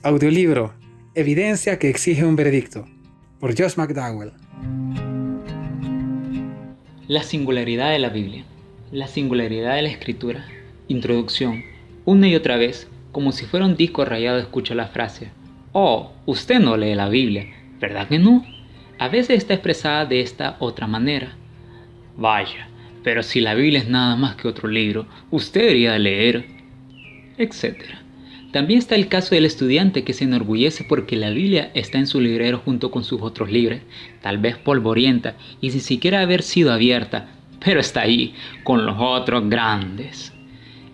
Audiolibro Evidencia que exige un veredicto, por Josh McDowell. La singularidad de la Biblia, la singularidad de la Escritura. Introducción. Una y otra vez, como si fuera un disco rayado, escucho la frase: "Oh, usted no lee la Biblia, ¿verdad que no?". A veces está expresada de esta otra manera: "Vaya, pero si la Biblia es nada más que otro libro, usted debería leer", etc. También está el caso del estudiante que se enorgullece porque la Biblia está en su librero junto con sus otros libros, tal vez polvorienta y sin siquiera haber sido abierta, pero está ahí, con los otros grandes.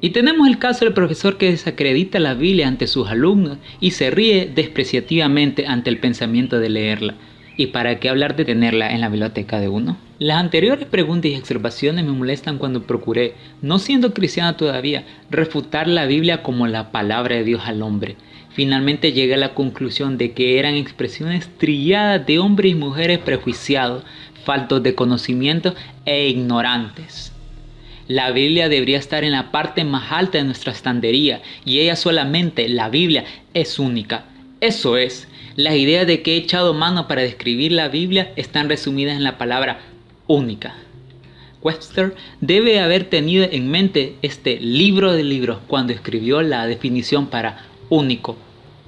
Y tenemos el caso del profesor que desacredita la Biblia ante sus alumnos y se ríe despreciativamente ante el pensamiento de leerla. ¿Y para qué hablar de tenerla en la biblioteca de uno? Las anteriores preguntas y observaciones me molestan cuando procuré, no siendo cristiano todavía, refutar la Biblia como la palabra de Dios al hombre. Finalmente llegué a la conclusión de que eran expresiones trilladas de hombres y mujeres prejuiciados, faltos de conocimiento e ignorantes. La Biblia debería estar en la parte más alta de nuestra estantería y ella solamente, la Biblia, es única. Eso es, las ideas de que he echado mano para describir la Biblia están resumidas en la palabra única. Webster debe haber tenido en mente este libro de libros cuando escribió la definición para único,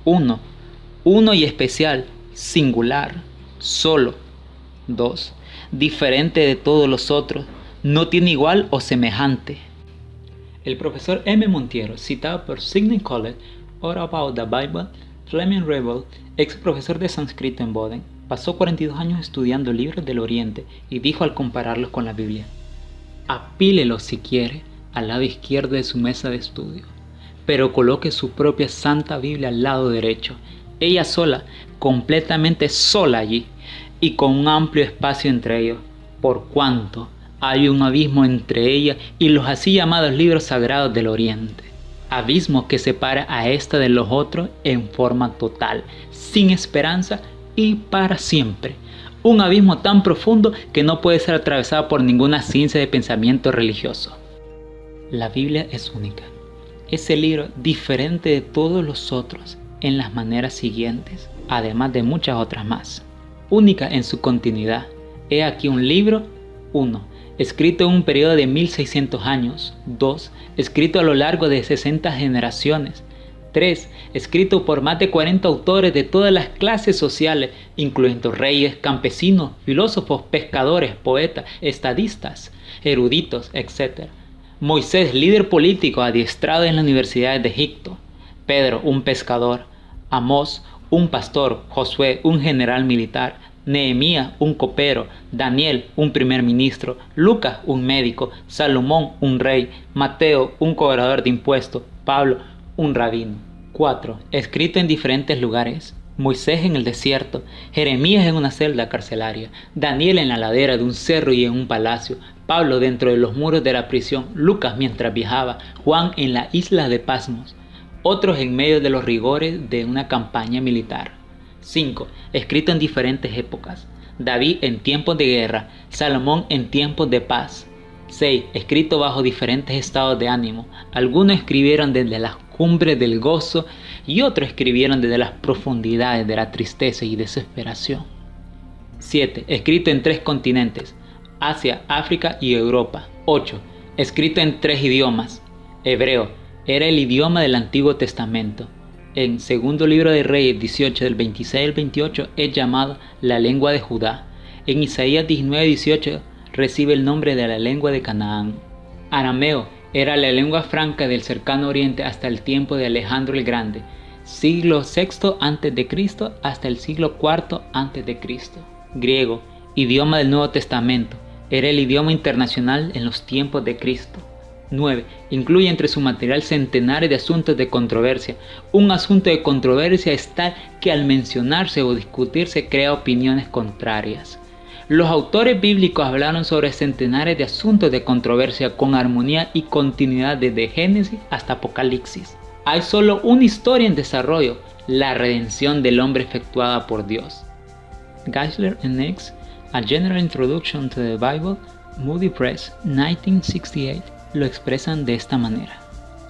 uno y especial, singular, solo. 2. Diferente de todos los otros, no tiene igual o semejante. El profesor M. Monteiro, citado por Sidney College, All About the Bible, Fleming Revell, ex profesor de sánscrito en Boden, pasó 42 años estudiando libros del Oriente y dijo al compararlos con la Biblia: apílelo si quiere al lado izquierdo de su mesa de estudio, pero coloque su propia Santa Biblia al lado derecho, ella sola, completamente sola allí, y con un amplio espacio entre ellos, por cuanto hay un abismo entre ella y los así llamados libros sagrados del Oriente. Abismo que separa a esta de los otros en forma total, sin esperanza y para siempre. Un abismo tan profundo que no puede ser atravesado por ninguna ciencia de pensamiento religioso. La Biblia es única. Es el libro diferente de todos los otros en las maneras siguientes, además de muchas otras más. Única en su continuidad. He aquí un libro, 1. Escrito en un periodo de 1600 años. 2. Escrito a lo largo de 60 generaciones. 3. Escrito por más de 40 autores de todas las clases sociales, incluyendo reyes, campesinos, filósofos, pescadores, poetas, estadistas, eruditos, etc. Moisés, líder político adiestrado en las universidades de Egipto. Pedro, un pescador. Amós, un pastor. Josué, un general militar. Nehemías, un copero. Daniel, un primer ministro. Lucas, un médico. Salomón, un rey. Mateo, un cobrador de impuestos. Pablo, un rabino. 4. Escrito en diferentes lugares. Moisés en el desierto. Jeremías en una celda carcelaria. Daniel en la ladera de un cerro y en un palacio. Pablo dentro de los muros de la prisión. Lucas mientras viajaba. Juan en la isla de Pasmos. Otros en medio de los rigores de una campaña militar. 5. Escrito en diferentes épocas. David en tiempos de guerra, Salomón en tiempos de paz. 6. Escrito bajo diferentes estados de ánimo. Algunos escribieron desde las cumbres del gozo y otros escribieron desde las profundidades de la tristeza y desesperación. 7. Escrito en 3 continentes, Asia, África y Europa. 8. Escrito en 3 idiomas. Hebreo era el idioma del Antiguo Testamento. En segundo libro de Reyes 18 del 26 al 28 es llamado la lengua de Judá. En Isaías 19:18 recibe el nombre de la lengua de Canaán. Arameo era la lengua franca del cercano oriente hasta el tiempo de Alejandro el Grande, siglo VI a.C. hasta el siglo IV a.C. Griego, idioma del Nuevo Testamento, era el idioma internacional en los tiempos de Cristo. 9. Incluye entre su material centenares de asuntos de controversia. Un asunto de controversia es tal que al mencionarse o discutirse crea opiniones contrarias. Los autores bíblicos hablaron sobre centenares de asuntos de controversia con armonía y continuidad desde Génesis hasta Apocalipsis. Hay solo una historia en desarrollo, la redención del hombre efectuada por Dios. Geisler and X, A General Introduction to the Bible, Moody Press, 1968. Lo expresan de esta manera: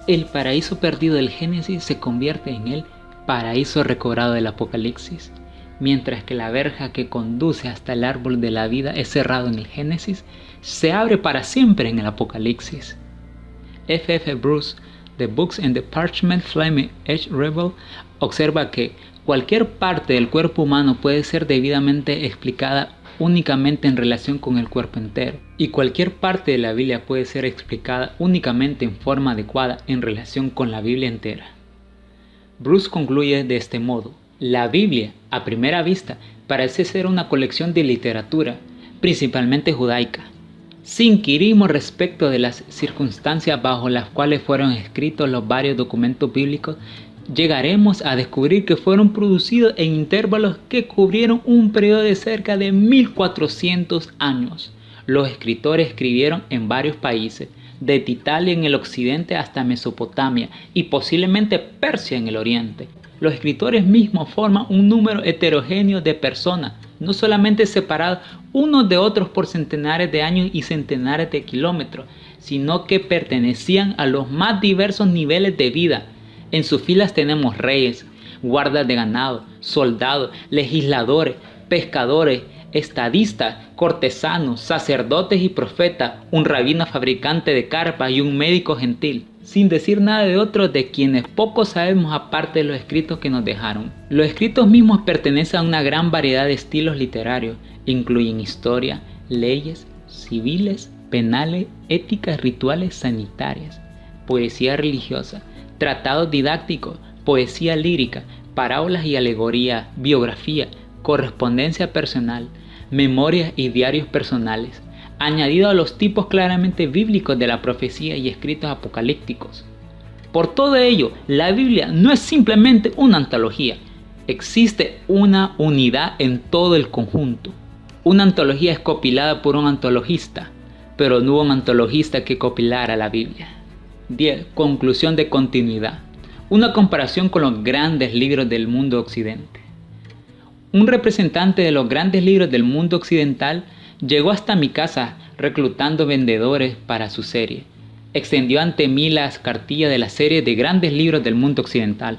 el paraíso perdido del Génesis se convierte en el paraíso recobrado del Apocalipsis, mientras que la verja que conduce hasta el árbol de la vida es cerrado en el Génesis, se abre para siempre en el Apocalipsis. F.F. Bruce, The Books and the Parchment Flaming Edge Rebel, observa que cualquier parte del cuerpo humano puede ser debidamente explicada únicamente en relación con el cuerpo entero, y cualquier parte de la Biblia puede ser explicada únicamente en forma adecuada en relación con la Biblia entera. Bruce concluye de este modo: la Biblia, a primera vista, parece ser una colección de literatura, principalmente judaica. Si inquirimos respecto de las circunstancias bajo las cuales fueron escritos los varios documentos bíblicos, llegaremos a descubrir que fueron producidos en intervalos que cubrieron un periodo de cerca de 1400 años. Los escritores escribieron en varios países, desde Italia en el occidente hasta Mesopotamia y posiblemente Persia en el oriente. Los escritores mismos forman un número heterogéneo de personas, no solamente separados unos de otros por centenares de años y centenares de kilómetros, sino que pertenecían a los más diversos niveles de vida. En sus filas tenemos reyes, guardas de ganado, soldados, legisladores, pescadores, estadistas, cortesanos, sacerdotes y profetas, un rabino fabricante de carpas y un médico gentil, sin decir nada de otros de quienes poco sabemos aparte de los escritos que nos dejaron. Los escritos mismos pertenecen a una gran variedad de estilos literarios, incluyen historia, leyes, civiles, penales, éticas, rituales, sanitarias, poesía religiosa, tratados didácticos, poesía lírica, parábolas y alegoría, biografía, correspondencia personal, memorias y diarios personales, añadido a los tipos claramente bíblicos de la profecía y escritos apocalípticos. Por todo ello, la Biblia no es simplemente una antología, existe una unidad en todo el conjunto. Una antología es compilada por un antologista, pero no hubo un antologista que compilara la Biblia. 10. Conclusión de continuidad. Una comparación con los grandes libros del mundo occidente. Un representante de los grandes libros del mundo occidental llegó hasta mi casa reclutando vendedores para su serie. Extendió ante mí las cartillas de la serie de grandes libros del mundo occidental.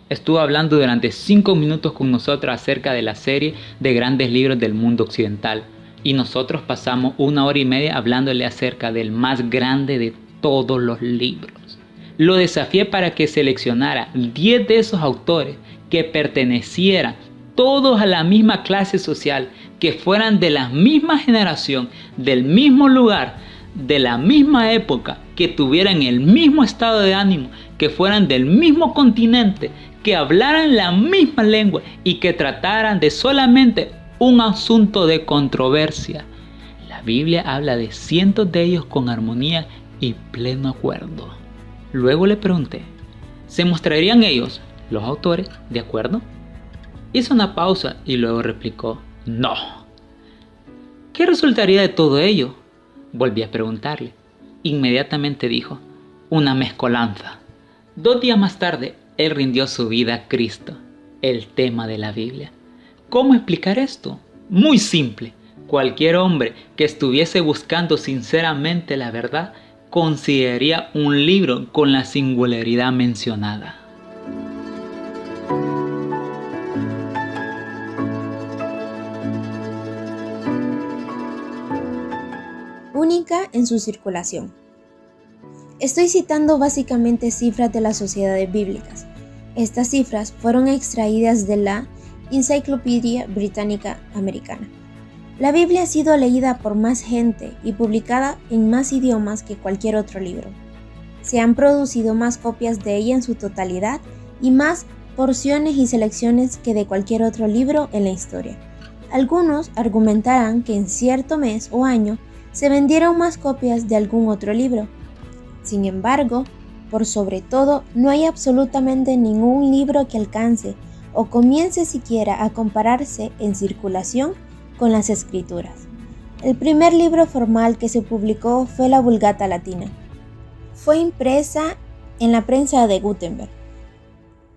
Estuvo hablando durante 5 minutos con nosotros acerca de la serie de grandes libros del mundo occidental, y nosotros pasamos 1 hora y media hablándole acerca del más grande de todos los libros. Lo desafié para que seleccionara 10 de esos autores que pertenecieran todos a la misma clase social, que fueran de la misma generación, del mismo lugar, de la misma época, que tuvieran el mismo estado de ánimo, que fueran del mismo continente, que hablaran la misma lengua y que trataran de solamente un asunto de controversia. La Biblia habla de cientos de ellos con armonía y pleno acuerdo. Luego le pregunté, ¿se mostrarían ellos, los autores, de acuerdo? Hizo una pausa y luego replicó, no. ¿Qué resultaría de todo ello? Volví a preguntarle. Inmediatamente dijo, una mezcolanza. 2 días más tarde, él rindió su vida a Cristo, el tema de la Biblia. ¿Cómo explicar esto? Muy simple. Cualquier hombre que estuviese buscando sinceramente la verdad consideraría un libro con la singularidad mencionada. Única en su circulación. Estoy citando básicamente cifras de las sociedades bíblicas. Estas cifras fueron extraídas de la Enciclopedia Británica Americana. La Biblia ha sido leída por más gente y publicada en más idiomas que cualquier otro libro. Se han producido más copias de ella en su totalidad y más porciones y selecciones que de cualquier otro libro en la historia. Algunos argumentarán que en cierto mes o año se vendieron más copias de algún otro libro. Sin embargo, por sobre todo, no hay absolutamente ningún libro que alcance o comience siquiera a compararse en circulación con las Escrituras. El primer libro formal que se publicó fue la Vulgata Latina. Fue impresa en la prensa de Gutenberg.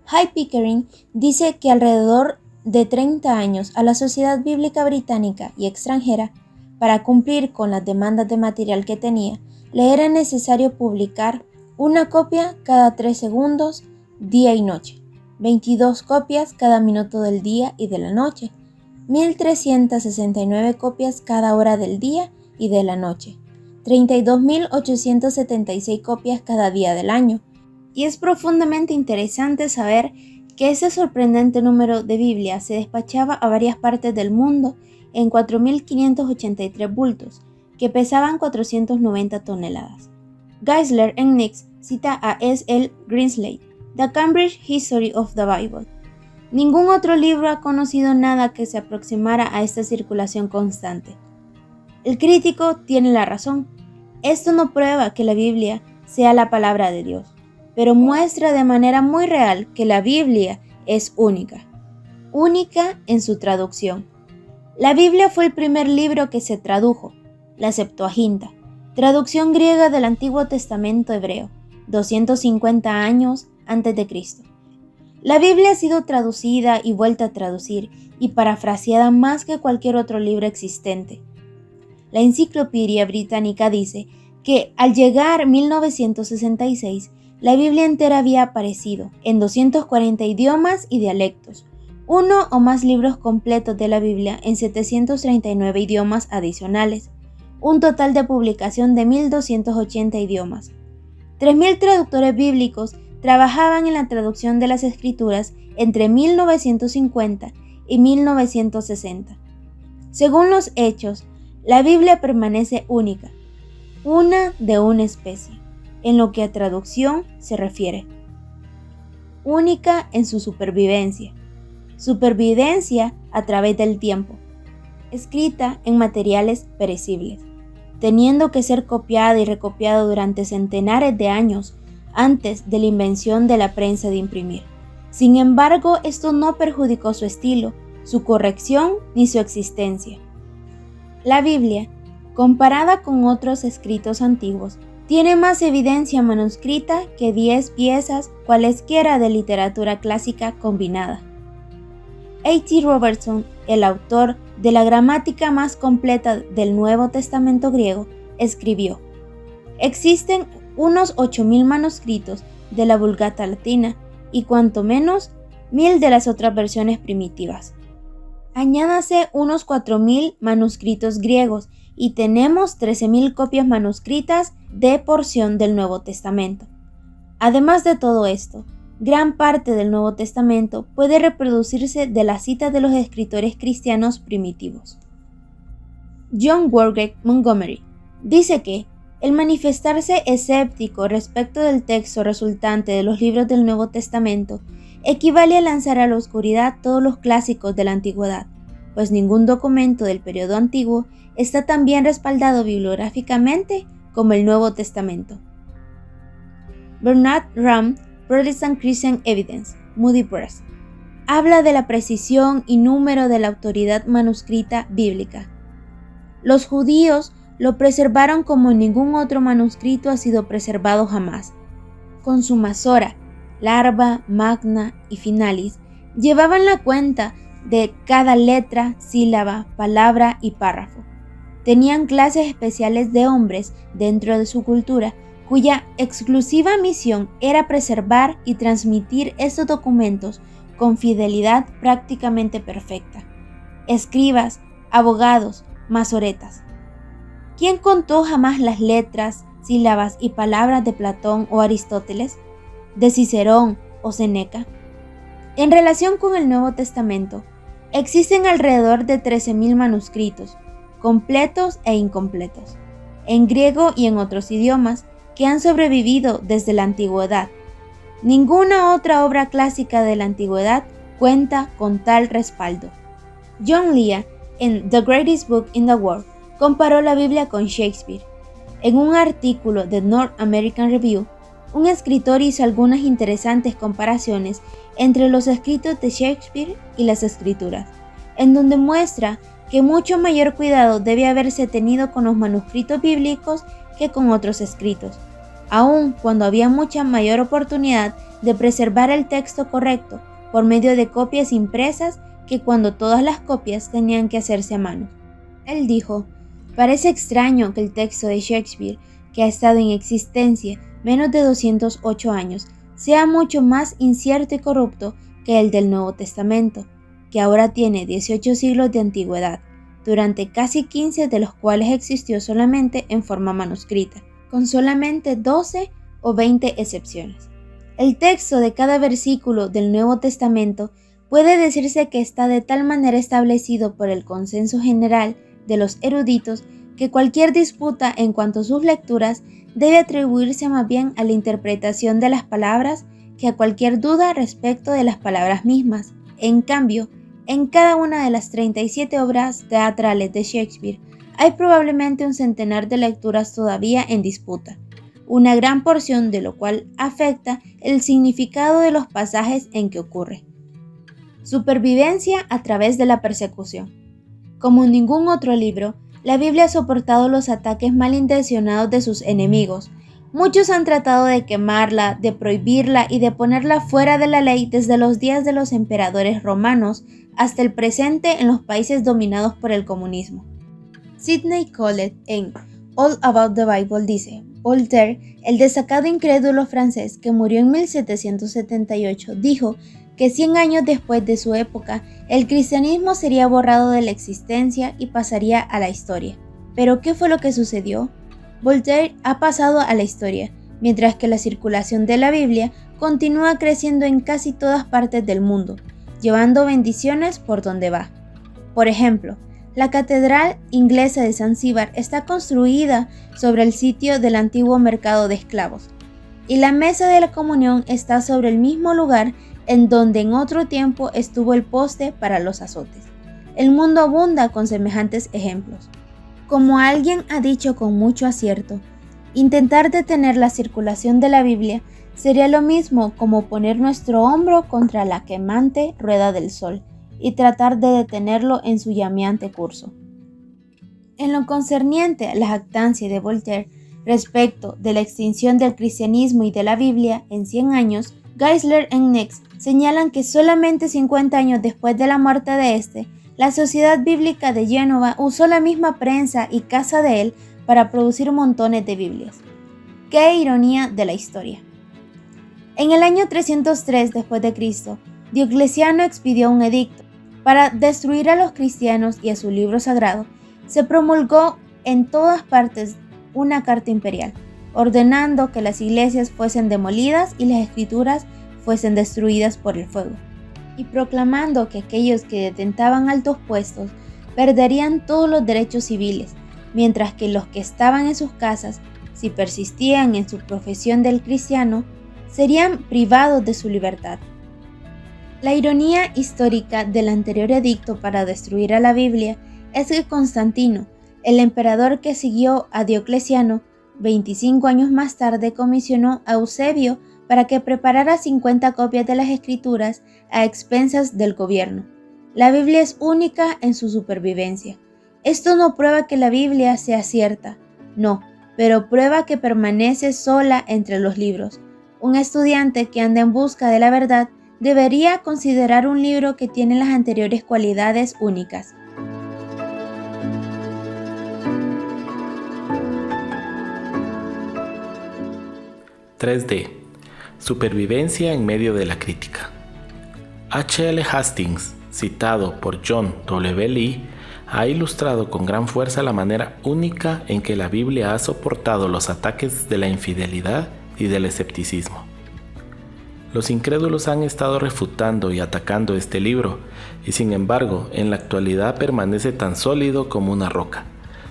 Hay Pickering dice que alrededor de 30 años a la Sociedad Bíblica Británica y extranjera, para cumplir con las demandas de material que tenía, le era necesario publicar una copia cada 3 segundos, día y noche. 22 copias cada minuto del día y de la noche, 1.369 copias cada hora del día y de la noche, 32.876 copias cada día del año. Y es profundamente interesante saber que ese sorprendente número de Biblias se despachaba a varias partes del mundo en 4.583 bultos, que pesaban 490 toneladas. Geisler en Nix cita a S. L. Greenslade, The Cambridge History of the Bible. Ningún otro libro ha conocido nada que se aproximara a esta circulación constante. El crítico tiene la razón. Esto no prueba que la Biblia sea la palabra de Dios, pero muestra de manera muy real que la Biblia es única en su traducción. La Biblia fue el primer libro que se tradujo, la Septuaginta, traducción griega del Antiguo Testamento hebreo, 250 años antes de Cristo. La Biblia ha sido traducida y vuelta a traducir y parafraseada más que cualquier otro libro existente. La Enciclopedia Británica dice que al llegar 1966, la Biblia entera había aparecido en 240 idiomas y dialectos, uno o más libros completos de la Biblia en 739 idiomas adicionales, un total de publicación de 1.280 idiomas. 3.000 traductores bíblicos trabajaban en la traducción de las Escrituras entre 1950 y 1960. Según los Hechos, la Biblia permanece única, una de una especie, en lo que a traducción se refiere. Única en su supervivencia a través del tiempo, escrita en materiales perecibles, teniendo que ser copiada y recopiada durante centenares de años antes de la invención de la prensa de imprimir. Sin embargo, esto no perjudicó su estilo, su corrección ni su existencia. La Biblia, comparada con otros escritos antiguos, tiene más evidencia manuscrita que 10 piezas cualesquiera de literatura clásica combinada. A.T. Robertson, el autor de la gramática más completa del Nuevo Testamento griego, escribió: existen unos 8.000 manuscritos de la Vulgata latina y cuanto menos 1.000 de las otras versiones primitivas. Añádase unos 4.000 manuscritos griegos y tenemos 13.000 copias manuscritas de porción del Nuevo Testamento. Además de todo esto, gran parte del Nuevo Testamento puede reproducirse de las citas de los escritores cristianos primitivos. John Warwick Montgomery dice que el manifestarse escéptico respecto del texto resultante de los libros del Nuevo Testamento equivale a lanzar a la oscuridad todos los clásicos de la antigüedad, pues ningún documento del periodo antiguo está tan bien respaldado bibliográficamente como el Nuevo Testamento. Bernard Ram, Protestant Christian Evidence, Moody Press, habla de la precisión y número de la autoridad manuscrita bíblica. Los judíos lo preservaron como ningún otro manuscrito ha sido preservado jamás. Con su Masora, Larva, Magna y Finalis, llevaban la cuenta de cada letra, sílaba, palabra y párrafo. Tenían clases especiales de hombres dentro de su cultura, cuya exclusiva misión era preservar y transmitir estos documentos con fidelidad prácticamente perfecta. Escribas, abogados, masoretas. ¿Quién contó jamás las letras, sílabas y palabras de Platón o Aristóteles, de Cicerón o Séneca? En relación con el Nuevo Testamento, existen alrededor de 13.000 manuscritos, completos e incompletos, en griego y en otros idiomas, que han sobrevivido desde la antigüedad. Ninguna otra obra clásica de la antigüedad cuenta con tal respaldo. John Lea, en The Greatest Book in the World, comparó la Biblia con Shakespeare. En un artículo de North American Review, un escritor hizo algunas interesantes comparaciones entre los escritos de Shakespeare y las Escrituras, en donde muestra que mucho mayor cuidado debe haberse tenido con los manuscritos bíblicos que con otros escritos, aun cuando había mucha mayor oportunidad de preservar el texto correcto por medio de copias impresas que cuando todas las copias tenían que hacerse a mano. Él dijo: parece extraño que el texto de Shakespeare, que ha estado en existencia menos de 208 años, sea mucho más incierto y corrupto que el del Nuevo Testamento, que ahora tiene 18 siglos de antigüedad, durante casi 15 de los cuales existió solamente en forma manuscrita, con solamente 12 o 20 excepciones. El texto de cada versículo del Nuevo Testamento puede decirse que está de tal manera establecido por el consenso general de los eruditos que cualquier disputa en cuanto a sus lecturas debe atribuirse más bien a la interpretación de las palabras que a cualquier duda respecto de las palabras mismas. En cambio, en cada una de las 37 obras teatrales de Shakespeare hay probablemente un centenar de lecturas todavía en disputa, una gran porción de lo cual afecta el significado de los pasajes en que ocurre. Supervivencia a través de la persecución. Como ningún otro libro, la Biblia ha soportado los ataques malintencionados de sus enemigos. Muchos han tratado de quemarla, de prohibirla y de ponerla fuera de la ley desde los días de los emperadores romanos hasta el presente en los países dominados por el comunismo. Sidney Collet en All About the Bible dice: Voltaire, el destacado incrédulo francés que murió en 1778, dijo que 100 años después de su época, el cristianismo sería borrado de la existencia y pasaría a la historia. ¿Pero qué fue lo que sucedió? Voltaire ha pasado a la historia, mientras que la circulación de la Biblia continúa creciendo en casi todas partes del mundo, llevando bendiciones por donde va. Por ejemplo, la catedral inglesa de Zanzíbar está construida sobre el sitio del antiguo mercado de esclavos, y la mesa de la comunión está sobre el mismo lugar en donde en otro tiempo estuvo el poste para los azotes. El mundo abunda con semejantes ejemplos. Como alguien ha dicho con mucho acierto, intentar detener la circulación de la Biblia sería lo mismo como poner nuestro hombro contra la quemante rueda del sol y tratar de detenerlo en su llameante curso. En lo concerniente a la jactancia de Voltaire respecto de la extinción del cristianismo y de la Biblia en 100 años, Geisler y Nix señalan que solamente 50 años después de la muerte de este, la Sociedad Bíblica de Génova usó la misma prensa y casa de él para producir montones de Biblias. ¡Qué ironía de la historia! En el año 303 d.C., Diocleciano expidió un edicto para destruir a los cristianos y a su libro sagrado. Se promulgó en todas partes una carta imperial, ordenando que las iglesias fuesen demolidas y las escrituras fuesen destruidas por el fuego, y proclamando que aquellos que detentaban altos puestos perderían todos los derechos civiles, mientras que los que estaban en sus casas, si persistían en su profesión del cristiano, serían privados de su libertad. La ironía histórica del anterior edicto para destruir a la Biblia es que Constantino, el emperador que siguió a Diocleciano, 25 años más tarde comisionó a Eusebio para que preparara 50 copias de las escrituras a expensas del gobierno. La Biblia es única en su supervivencia. Esto no prueba que la Biblia sea cierta, no, pero prueba que permanece sola entre los libros. Un estudiante que anda en busca de la verdad debería considerar un libro que tiene las anteriores cualidades únicas. (3D) Supervivencia en medio de la crítica. H.L. Hastings, citado por John W. Lee, ha ilustrado con gran fuerza la manera única en que la Biblia ha soportado los ataques de la infidelidad y del escepticismo. Los incrédulos han estado refutando y atacando este libro, y sin embargo, en la actualidad permanece tan sólido como una roca.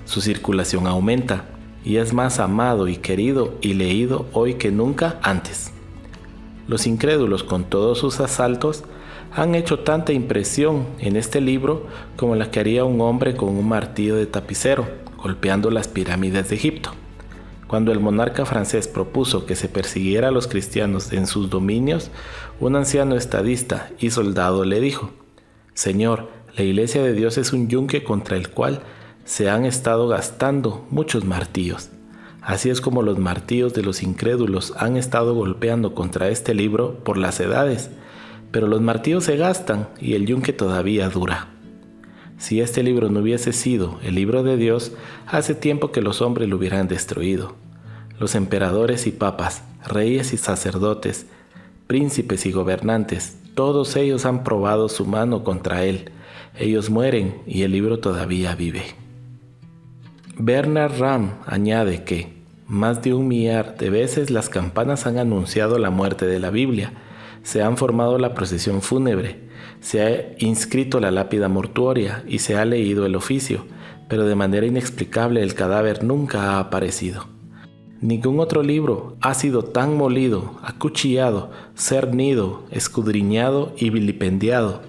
Su circulación aumenta, y es más amado y querido y leído hoy que nunca antes. Los incrédulos, con todos sus asaltos, han hecho tanta impresión en este libro como la que haría un hombre con un martillo de tapicero, golpeando las pirámides de Egipto. Cuando el monarca francés propuso que se persiguiera a los cristianos en sus dominios, un anciano estadista y soldado le dijo: «Señor, la Iglesia de Dios es un yunque contra el cual se han estado gastando muchos martillos. Así es como los martillos de los incrédulos han estado golpeando contra este libro por las edades, pero los martillos se gastan y el yunque todavía dura. Si este libro no hubiese sido el libro de Dios, hace tiempo que los hombres lo hubieran destruido. Los emperadores y papas, reyes y sacerdotes príncipes y gobernantes, todos ellos han probado su mano contra él. Ellos mueren y el libro todavía vive. Bernard Ram añade que más de 1 millar de veces las campanas han anunciado la muerte de la Biblia, se han formado la procesión fúnebre, se ha inscrito la lápida mortuoria y se ha leído el oficio, pero de manera inexplicable el cadáver nunca ha aparecido. Ningún otro libro ha sido tan molido, acuchillado, cernido, escudriñado y vilipendiado.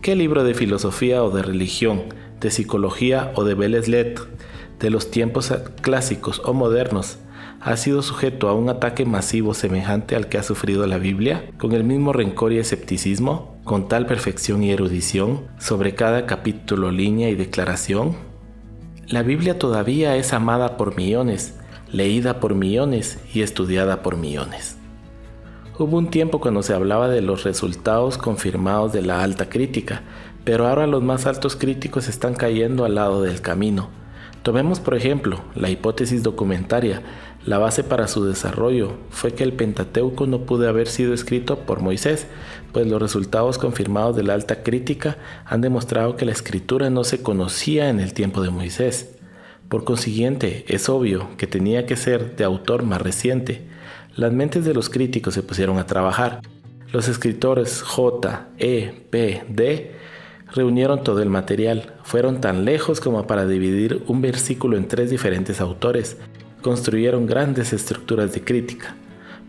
¿Qué libro de filosofía o de religión, de psicología o de belles lettres, de los tiempos clásicos o modernos, ha sido sujeto a un ataque masivo semejante al que ha sufrido la Biblia, con el mismo rencor y escepticismo, con tal perfección y erudición, sobre cada capítulo, línea y declaración? La Biblia todavía es amada por millones, leída por millones y estudiada por millones. Hubo un tiempo cuando se hablaba de los resultados confirmados de la alta crítica, pero ahora los más altos críticos están cayendo al lado del camino. Tomemos por ejemplo la hipótesis documentaria. La base para su desarrollo fue que el Pentateuco no pudo haber sido escrito por Moisés, pues los resultados confirmados de la alta crítica han demostrado que la escritura no se conocía en el tiempo de Moisés. Por consiguiente, es obvio que tenía que ser de autor más reciente. Las mentes de los críticos se pusieron a trabajar. Los escritores J, E, P, D reunieron todo el material. Fueron tan lejos como para dividir un versículo en 3 diferentes autores. Construyeron grandes estructuras de crítica.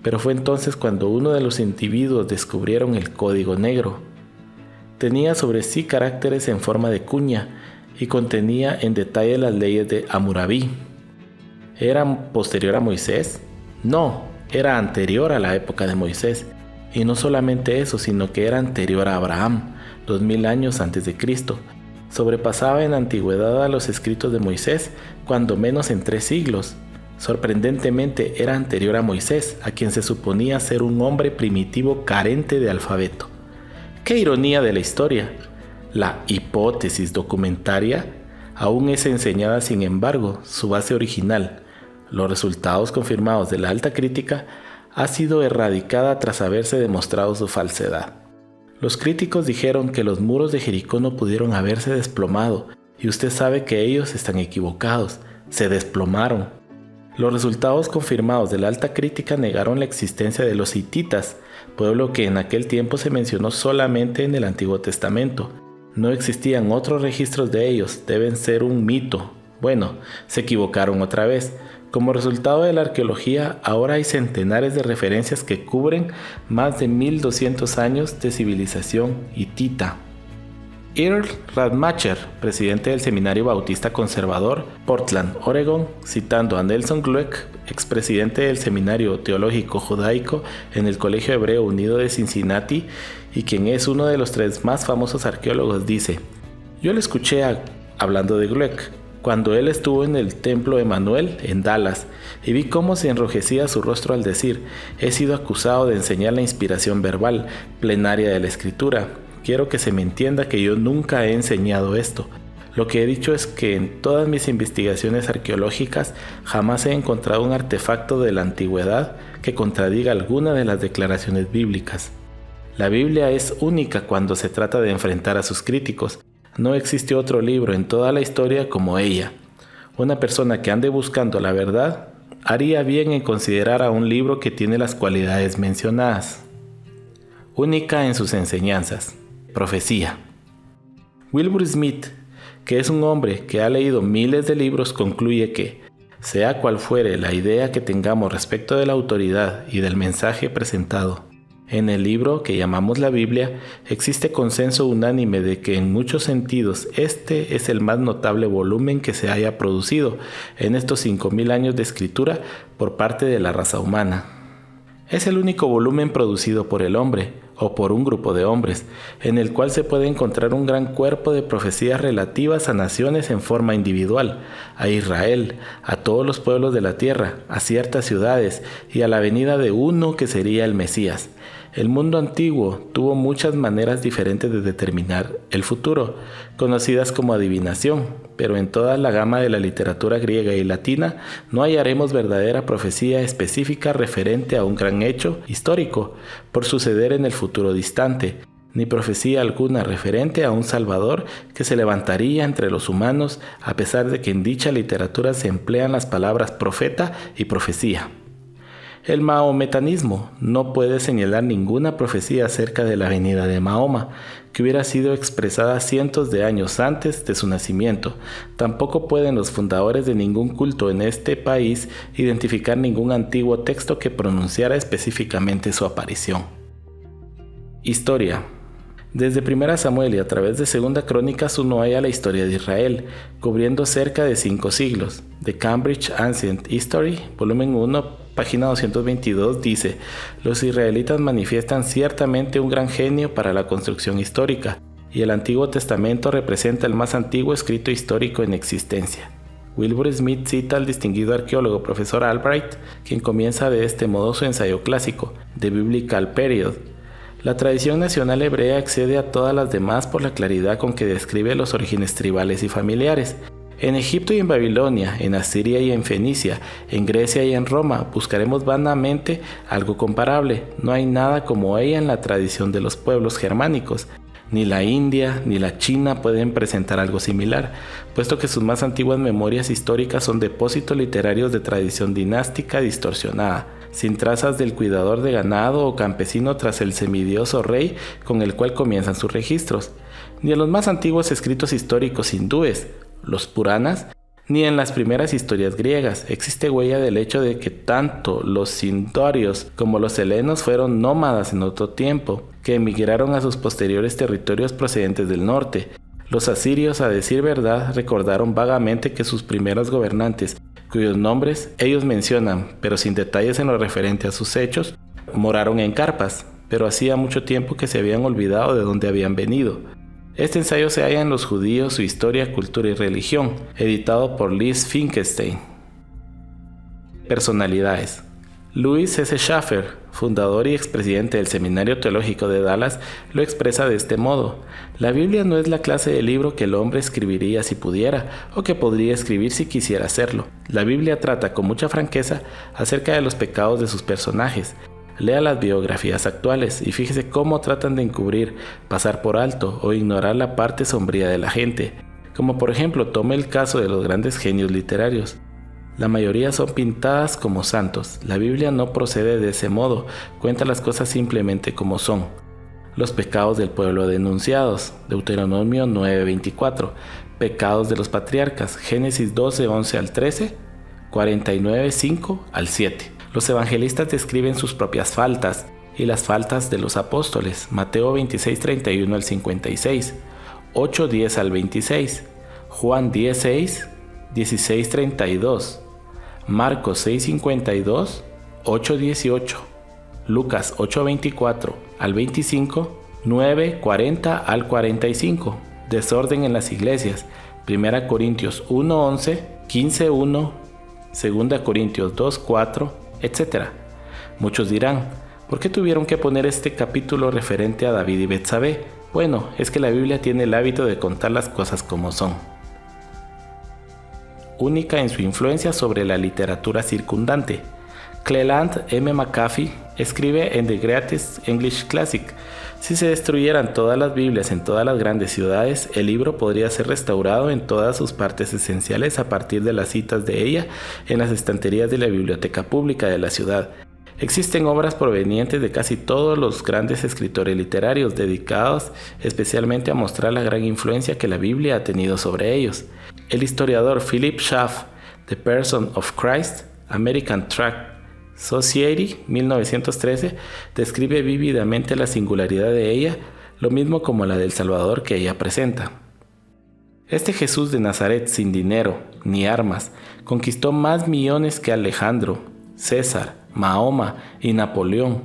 Pero fue entonces cuando uno de los individuos descubrieron el código negro. Tenía sobre sí caracteres en forma de cuña y contenía en detalle las leyes de Hammurabi. ¿Era posterior a Moisés? No, era anterior a la época de Moisés. Y no solamente eso, sino que era anterior a Abraham, 2000 años antes de Cristo. Sobrepasaba en antigüedad a los escritos de Moisés, cuando menos en 3 siglos. Sorprendentemente era anterior a Moisés, a quien se suponía ser un hombre primitivo carente de alfabeto. ¡Qué ironía de la historia! La hipótesis documentaria aún es enseñada, sin embargo, su base original, los resultados confirmados de la alta crítica, ha sido erradicada tras haberse demostrado su falsedad. Los críticos dijeron que los muros de Jericó no pudieron haberse desplomado, y usted sabe que ellos están equivocados, se desplomaron. Los resultados confirmados de la alta crítica negaron la existencia de los hititas, pueblo que en aquel tiempo se mencionó solamente en el Antiguo Testamento. No existían otros registros de ellos, deben ser un mito. Bueno, se equivocaron otra vez. Como resultado de la arqueología, ahora hay centenares de referencias que cubren más de 1200 años de civilización hitita. Earl Radmacher, presidente del Seminario Bautista Conservador, Portland, Oregon, citando a Nelson Glueck, expresidente del Seminario Teológico Judaico en el Colegio Hebreo Unido de Cincinnati, y quien es uno de los 3 más famosos arqueólogos, dice: yo le escuché hablando de Glueck cuando él estuvo en el Templo Emanuel en Dallas, y vi cómo se enrojecía su rostro al decir: he sido acusado de enseñar la inspiración verbal plenaria de la Escritura. Quiero que se me entienda que yo nunca he enseñado esto. Lo que he dicho es que en todas mis investigaciones arqueológicas jamás he encontrado un artefacto de la antigüedad que contradiga alguna de las declaraciones bíblicas. La Biblia es única cuando se trata de enfrentar a sus críticos. No existe otro libro en toda la historia como ella. Una persona que ande buscando la verdad haría bien en considerar a un libro que tiene las cualidades mencionadas. Única en sus enseñanzas. Profecía. Wilbur Smith, que es un hombre que ha leído miles de libros, concluye que, sea cual fuere la idea que tengamos respecto de la autoridad y del mensaje presentado en el libro que llamamos la Biblia, existe consenso unánime de que en muchos sentidos este es el más notable volumen que se haya producido en estos 5000 años de escritura por parte de la raza humana. Es el único volumen producido por el hombre, o por un grupo de hombres, en el cual se puede encontrar un gran cuerpo de profecías relativas a naciones en forma individual, a Israel, a todos los pueblos de la tierra, a ciertas ciudades y a la venida de uno que sería el Mesías. El mundo antiguo tuvo muchas maneras diferentes de determinar el futuro, conocidas como adivinación, pero en toda la gama de la literatura griega y latina no hallaremos verdadera profecía específica referente a un gran hecho histórico por suceder en el futuro distante, ni profecía alguna referente a un Salvador que se levantaría entre los humanos, a pesar de que en dicha literatura se emplean las palabras profeta y profecía. El mahometanismo no puede señalar ninguna profecía acerca de la venida de Mahoma, que hubiera sido expresada cientos de años antes de su nacimiento. Tampoco pueden los fundadores de ningún culto en este país identificar ningún antiguo texto que pronunciara específicamente su aparición. Historia. Desde 1 Samuel y a través de 2 Crónicas uno halla la historia de Israel, cubriendo cerca de 5 siglos. The Cambridge Ancient History, volumen 1, página 222, dice: los israelitas manifiestan ciertamente un gran genio para la construcción histórica, y el Antiguo Testamento representa el más antiguo escrito histórico en existencia. Wilbur Smith cita al distinguido arqueólogo profesor Albright, quien comienza de este modo su ensayo clásico, The Biblical Period. La tradición nacional hebrea excede a todas las demás por la claridad con que describe los orígenes tribales y familiares. En Egipto y en Babilonia, en Asiria y en Fenicia, en Grecia y en Roma, buscaremos vanamente algo comparable. No hay nada como ella en la tradición de los pueblos germánicos. Ni la India ni la China pueden presentar algo similar, puesto que sus más antiguas memorias históricas son depósitos literarios de tradición dinástica distorsionada, sin trazas del cuidador de ganado o campesino tras el semidioso rey con el cual comienzan sus registros, ni en los más antiguos escritos históricos hindúes, los Puranas, ni en las primeras historias griegas existe huella del hecho de que tanto los sindarios como los helenos fueron nómadas en otro tiempo, que emigraron a sus posteriores territorios procedentes del norte. Los asirios, a decir verdad, recordaron vagamente que sus primeros gobernantes, cuyos nombres ellos mencionan, pero sin detalles en lo referente a sus hechos, moraron en carpas, pero hacía mucho tiempo que se habían olvidado de dónde habían venido. Este ensayo se halla en Los judíos, su historia, cultura y religión, editado por Liz Finkelstein. Personalidades. Louis S. Schaffer, fundador y expresidente del Seminario Teológico de Dallas, lo expresa de este modo: la Biblia no es la clase de libro que el hombre escribiría si pudiera, o que podría escribir si quisiera hacerlo. La Biblia trata con mucha franqueza acerca de los pecados de sus personajes. Lea las biografías actuales y fíjese cómo tratan de encubrir, pasar por alto o ignorar la parte sombría de la gente, como por ejemplo tome el caso de los grandes genios literarios. La mayoría son pintadas como santos. La Biblia no procede de ese modo, cuenta las cosas simplemente como son. Los pecados del pueblo denunciados, Deuteronomio 9:24, pecados de los patriarcas, Génesis 12:11 al 13, 49:5 al 7. Los evangelistas describen sus propias faltas y las faltas de los apóstoles, Mateo 26:31 al 56, 8:10 al 26, Juan 10:6, 16:32, Marcos 6:52, 8:18, Lucas 8:24 al 25, 9:40 al 45, desorden en las iglesias, 1 Corintios 1:11, 15:1, 2 Corintios 2:4, etc. Muchos dirán: ¿por qué tuvieron que poner este capítulo referente a David y Betsabé? Bueno, es que la Biblia tiene el hábito de contar las cosas como son. Única en su influencia sobre la literatura circundante. Cleland M. McAfee escribe en The Greatest English Classic: si se destruyeran todas las Biblias en todas las grandes ciudades, el libro podría ser restaurado en todas sus partes esenciales a partir de las citas de ella en las estanterías de la biblioteca pública de la ciudad. Existen obras provenientes de casi todos los grandes escritores literarios dedicados especialmente a mostrar la gran influencia que la Biblia ha tenido sobre ellos. El historiador Philip Schaff, The Person of Christ, American Tract Society, 1913, describe vívidamente la singularidad de ella, lo mismo como la del Salvador que ella presenta. Este Jesús de Nazaret, sin dinero ni armas, conquistó más millones que Alejandro, César, Mahoma y Napoleón.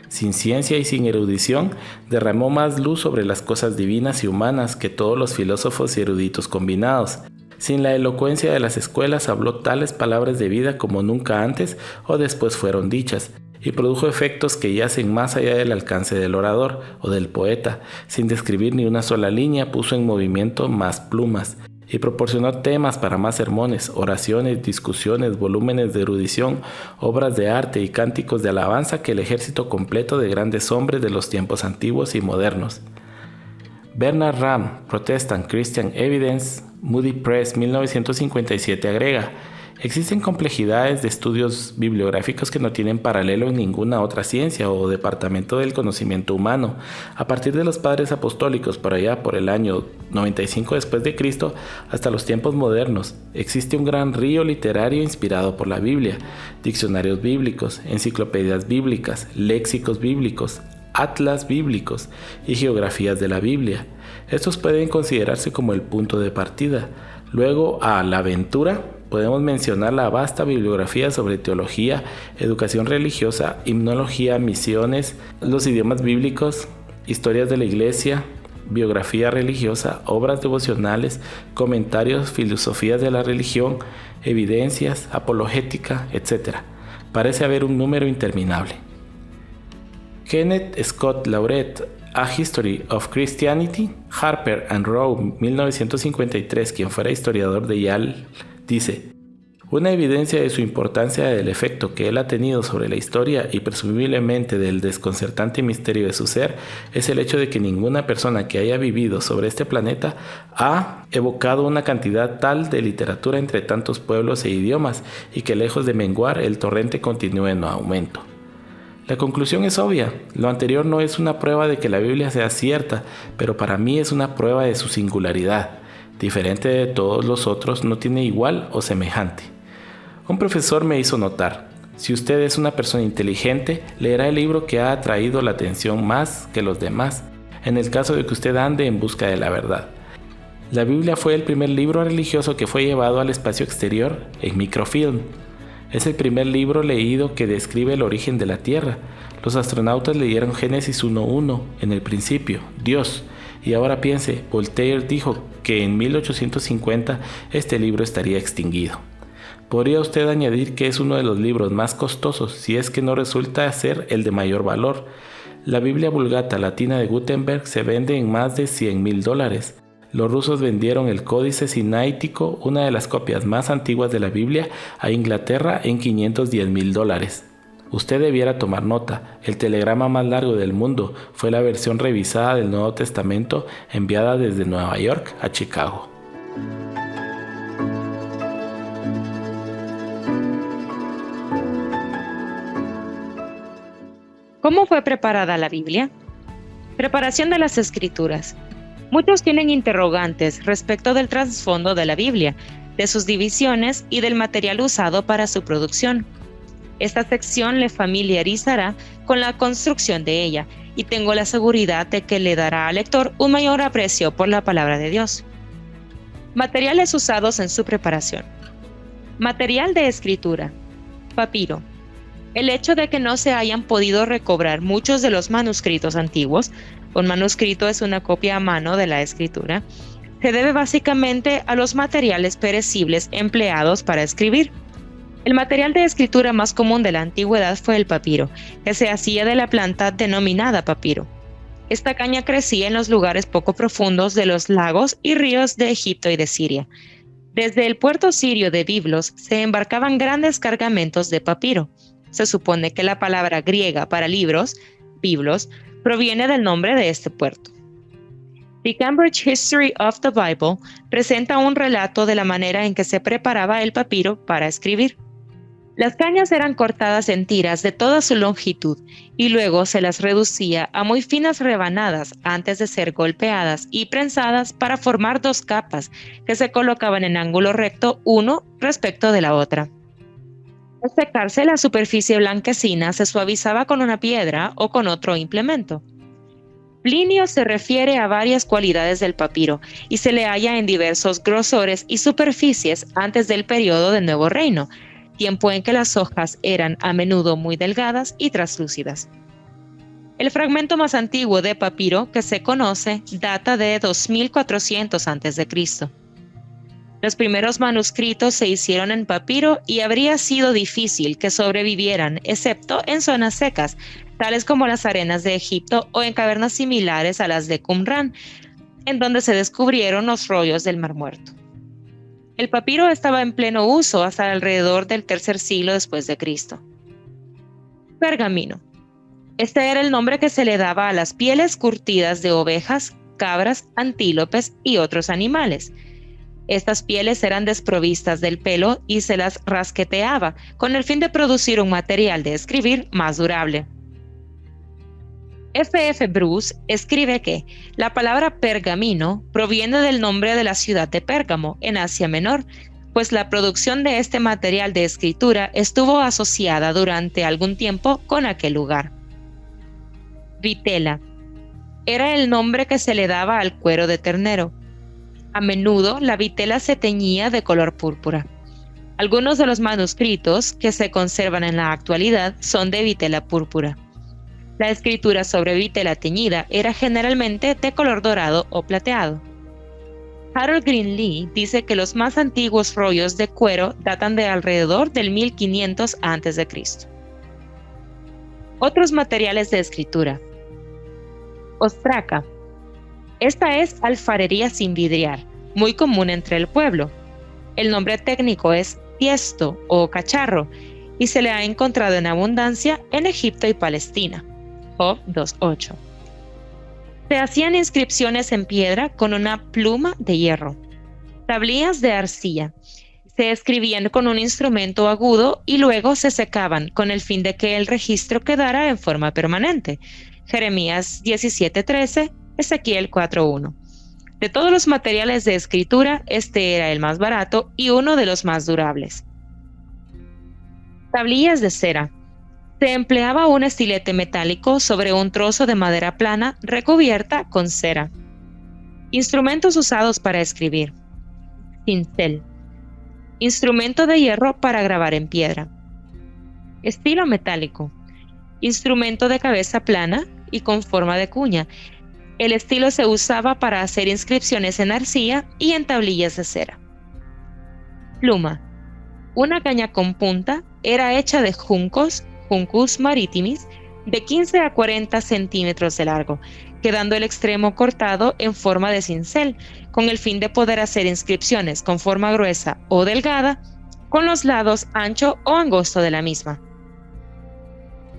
Sin ciencia y sin erudición, derramó más luz sobre las cosas divinas y humanas que todos los filósofos y eruditos combinados. Sin la elocuencia de las escuelas, habló tales palabras de vida como nunca antes o después fueron dichas, y produjo efectos que yacen más allá del alcance del orador o del poeta. Sin describir ni una sola línea, puso en movimiento más plumas y proporcionó temas para más sermones, oraciones, discusiones, volúmenes de erudición, obras de arte y cánticos de alabanza que el ejército completo de grandes hombres de los tiempos antiguos y modernos. Bernard Ramm, Protestant Christian Evidence, Moody Press, 1957, agrega: existen complejidades de estudios bibliográficos que no tienen paralelo en ninguna otra ciencia o departamento del conocimiento humano. A partir de los padres apostólicos por allá por el año 95 después de Cristo hasta los tiempos modernos, existe un gran río literario inspirado por la Biblia: diccionarios bíblicos, enciclopedias bíblicas, léxicos bíblicos, atlas bíblicos y geografías de la Biblia. Estos pueden considerarse como el punto de partida. Luego, a la aventura, podemos mencionar la vasta bibliografía sobre teología, educación religiosa, himnología, misiones, los idiomas bíblicos, historias de la iglesia, biografía religiosa, obras devocionales, comentarios, filosofías de la religión, evidencias, apologética, etc. Parece haber un número interminable. Kenneth Scott Lauret, A History of Christianity, Harper and Row, 1953, quien fuera historiador de Yale, dice: una evidencia de su importancia del efecto que él ha tenido sobre la historia y presumiblemente del desconcertante misterio de su ser es el hecho de que ninguna persona que haya vivido sobre este planeta ha evocado una cantidad tal de literatura entre tantos pueblos e idiomas y que lejos de menguar el torrente continúe en aumento. La conclusión es obvia. Lo anterior no es una prueba de que la Biblia sea cierta, pero para mí es una prueba de su singularidad. Diferente de todos los otros, no tiene igual o semejante. Un profesor me hizo notar: si usted es una persona inteligente, leerá el libro que ha atraído la atención más que los demás, en el caso de que usted ande en busca de la verdad. La Biblia fue el primer libro religioso que fue llevado al espacio exterior en microfilm. Es el primer libro leído que describe el origen de la Tierra. Los astronautas leyeron Génesis 1:1, en el principio, Dios. Y ahora piense, Voltaire dijo que en 1850 este libro estaría extinguido. Podría usted añadir que es uno de los libros más costosos, si es que no resulta ser el de mayor valor. La Biblia Vulgata latina de Gutenberg se vende en más de $100,000. Los rusos vendieron el Códice Sinaítico, una de las copias más antiguas de la Biblia, a Inglaterra en $510,000. Usted debiera tomar nota. El telegrama más largo del mundo fue la versión revisada del Nuevo Testamento enviada desde Nueva York a Chicago. ¿Cómo fue preparada la Biblia? Preparación de las Escrituras. Muchos tienen interrogantes respecto del trasfondo de la Biblia, de sus divisiones y del material usado para su producción. Esta sección le familiarizará con la construcción de ella y tengo la seguridad de que le dará al lector un mayor aprecio por la palabra de Dios. Materiales usados en su preparación. Material de escritura. Papiro. El hecho de que no se hayan podido recobrar muchos de los manuscritos antiguos, un manuscrito es una copia a mano de la escritura, se debe básicamente a los materiales perecibles empleados para escribir. El material de escritura más común de la antigüedad fue el papiro, que se hacía de la planta denominada papiro. Esta caña crecía en los lugares poco profundos de los lagos y ríos de Egipto y de Siria. Desde el puerto sirio de Biblos se embarcaban grandes cargamentos de papiro. Se supone que la palabra griega para libros, Biblos, proviene del nombre de este puerto. The Cambridge History of the Bible presenta un relato de la manera en que se preparaba el papiro para escribir. Las cañas eran cortadas en tiras de toda su longitud y luego se las reducía a muy finas rebanadas antes de ser golpeadas y prensadas para formar dos capas que se colocaban en ángulo recto uno respecto de la otra. Al secarse, la superficie blanquecina se suavizaba con una piedra o con otro implemento. Plinio se refiere a varias cualidades del papiro y se le halla en diversos grosores y superficies antes del periodo del Nuevo Reino, tiempo en que las hojas eran a menudo muy delgadas y translúcidas. El fragmento más antiguo de papiro que se conoce data de 2400 a.C. Los primeros manuscritos se hicieron en papiro y habría sido difícil que sobrevivieran, excepto en zonas secas, tales como las arenas de Egipto o en cavernas similares a las de Qumran, en donde se descubrieron los rollos del Mar Muerto. El papiro estaba en pleno uso hasta alrededor del tercer siglo después de Cristo. Pergamino. Este era el nombre que se le daba a las pieles curtidas de ovejas, cabras, antílopes y otros animales. Estas pieles eran desprovistas del pelo y se las rasqueteaba con el fin de producir un material de escribir más durable. F.F. Bruce escribe que la palabra pergamino proviene del nombre de la ciudad de Pérgamo, en Asia Menor, pues la producción de este material de escritura estuvo asociada durante algún tiempo con aquel lugar. Vitela. Era el nombre que se le daba al cuero de ternero. A menudo la vitela se teñía de color púrpura. Algunos de los manuscritos que se conservan en la actualidad son de vitela púrpura. La escritura sobre vitela teñida era generalmente de color dorado o plateado. Harold Greenlee dice que los más antiguos rollos de cuero datan de alrededor del 1500 a.C. Otros materiales de escritura. Ostraca. Esta es alfarería sin vidriar, muy común entre el pueblo. El nombre técnico es tiesto o cacharro y se le ha encontrado en abundancia en Egipto y Palestina. Job 2:8. Se hacían inscripciones en piedra con una pluma de hierro. Tablillas de arcilla. Se escribían con un instrumento agudo y luego se secaban con el fin de que el registro quedara en forma permanente. Jeremías 17:13, Ezequiel 4:1. De todos los materiales de escritura, este era el más barato y uno de los más durables. Tablillas de cera. Se empleaba un estilete metálico sobre un trozo de madera plana recubierta con cera. Instrumentos usados para escribir. Cincel. Instrumento de hierro para grabar en piedra. Estilo metálico. Instrumento de cabeza plana y con forma de cuña. El estilo se usaba para hacer inscripciones en arcilla y en tablillas de cera. Pluma. Una caña con punta era hecha de juncos, Juncus maritimis, de 15 a 40 centímetros de largo, quedando el extremo cortado en forma de cincel, con el fin de poder hacer inscripciones con forma gruesa o delgada, con los lados ancho o angosto de la misma.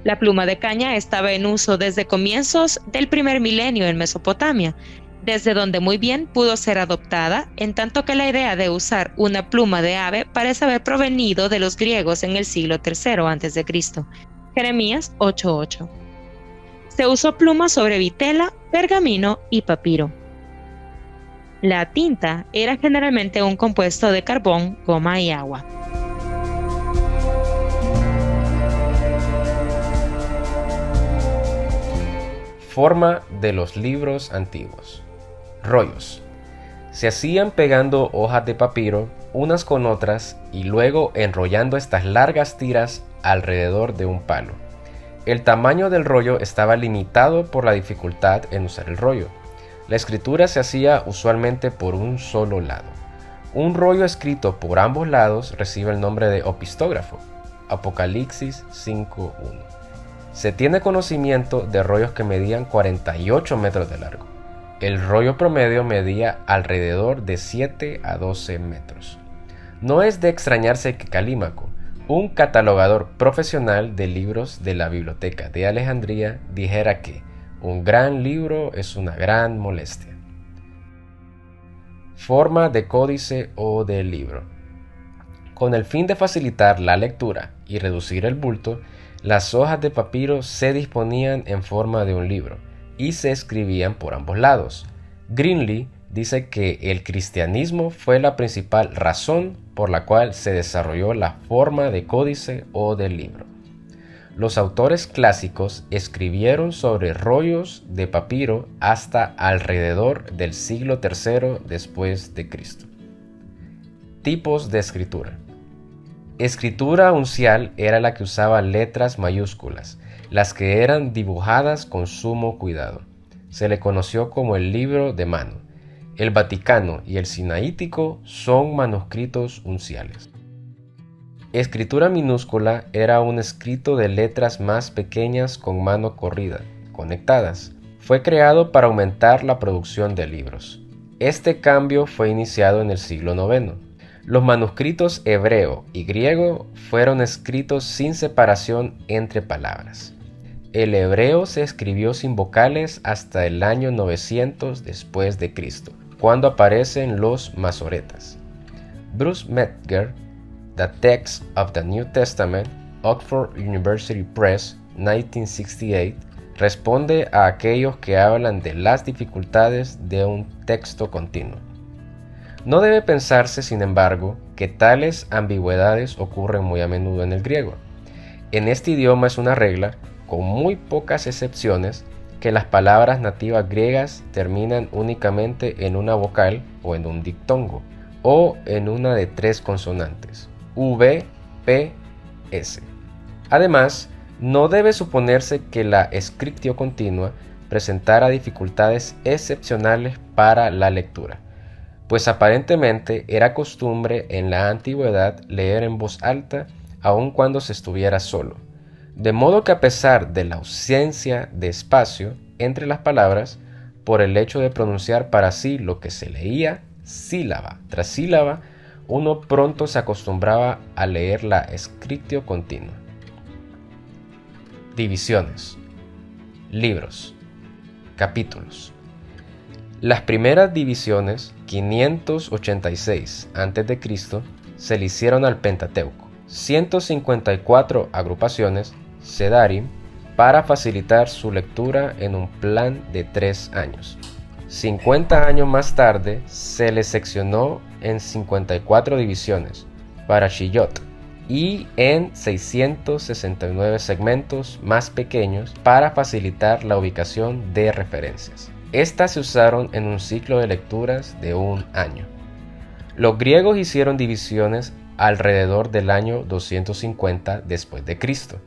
La pluma de caña estaba en uso desde comienzos del primer milenio en Mesopotamia, desde donde muy bien pudo ser adoptada, en tanto que la idea de usar una pluma de ave parece haber provenido de los griegos en el siglo III a.C. Jeremías 8:8. Se usó pluma sobre vitela, pergamino y papiro. La tinta era generalmente un compuesto de carbón, goma y agua. Forma de los libros antiguos. Rollos. Se hacían pegando hojas de papiro unas con otras y luego enrollando estas largas tiras alrededor de un palo. El tamaño del rollo estaba limitado por la dificultad en usar el rollo. La escritura se hacía usualmente por un solo lado. Un rollo escrito por ambos lados recibe el nombre de opistógrafo. Apocalipsis 5:1. Se tiene conocimiento de rollos que medían 48 metros de largo. El rollo promedio medía alrededor de 7 a 12 metros. No es de extrañarse que Calímaco, un catalogador profesional de libros de la Biblioteca de Alejandría, dijera que un gran libro es una gran molestia. Forma de códice o de libro. Con el fin de facilitar la lectura y reducir el bulto, las hojas de papiro se disponían en forma de un libro y se escribían por ambos lados. Greenlee dice que el cristianismo fue la principal razón por la cual se desarrolló la forma de códice o de libro. Los autores clásicos escribieron sobre rollos de papiro hasta alrededor del siglo III después de Cristo. Tipos de escritura. Escritura uncial era la que usaba letras mayúsculas, las que eran dibujadas con sumo cuidado. Se le conoció como el libro de mano. El Vaticano y el Sinaítico son manuscritos unciales. Escritura minúscula era un escrito de letras más pequeñas con mano corrida, conectadas. Fue creado para aumentar la producción de libros. Este cambio fue iniciado en el siglo IX. Los manuscritos hebreo y griego fueron escritos sin separación entre palabras. El hebreo se escribió sin vocales hasta el año 900 después de Cristo, cuando aparecen los masoretas. Bruce Metzger, The Text of the New Testament, Oxford University Press, 1968, responde a aquellos que hablan de las dificultades de un texto continuo. No debe pensarse, sin embargo, que tales ambigüedades ocurren muy a menudo en el griego. En este idioma es una regla, con muy pocas excepciones, que las palabras nativas griegas terminan únicamente en una vocal o en un diptongo, o en una de 3 consonantes, V, P, S. Además, no debe suponerse que la scriptio continua presentara dificultades excepcionales para la lectura, pues aparentemente era costumbre en la antigüedad leer en voz alta aun cuando se estuviera solo. De modo que a pesar de la ausencia de espacio entre las palabras, por el hecho de pronunciar para sí lo que se leía sílaba tras sílaba, uno pronto se acostumbraba a leer la scriptio continua. Divisiones. Libros. Capítulos. Las primeras divisiones, 586 a.C., se le hicieron al Pentateuco. 154 agrupaciones, Sedarim, para facilitar su lectura en un plan de 3 años. 50 años más tarde se le seccionó en 54 divisiones, para Shillot, y en 669 segmentos más pequeños para facilitar la ubicación de referencias. Estas se usaron en un ciclo de lecturas de 1 año. Los griegos hicieron divisiones alrededor del año 250 después de Cristo.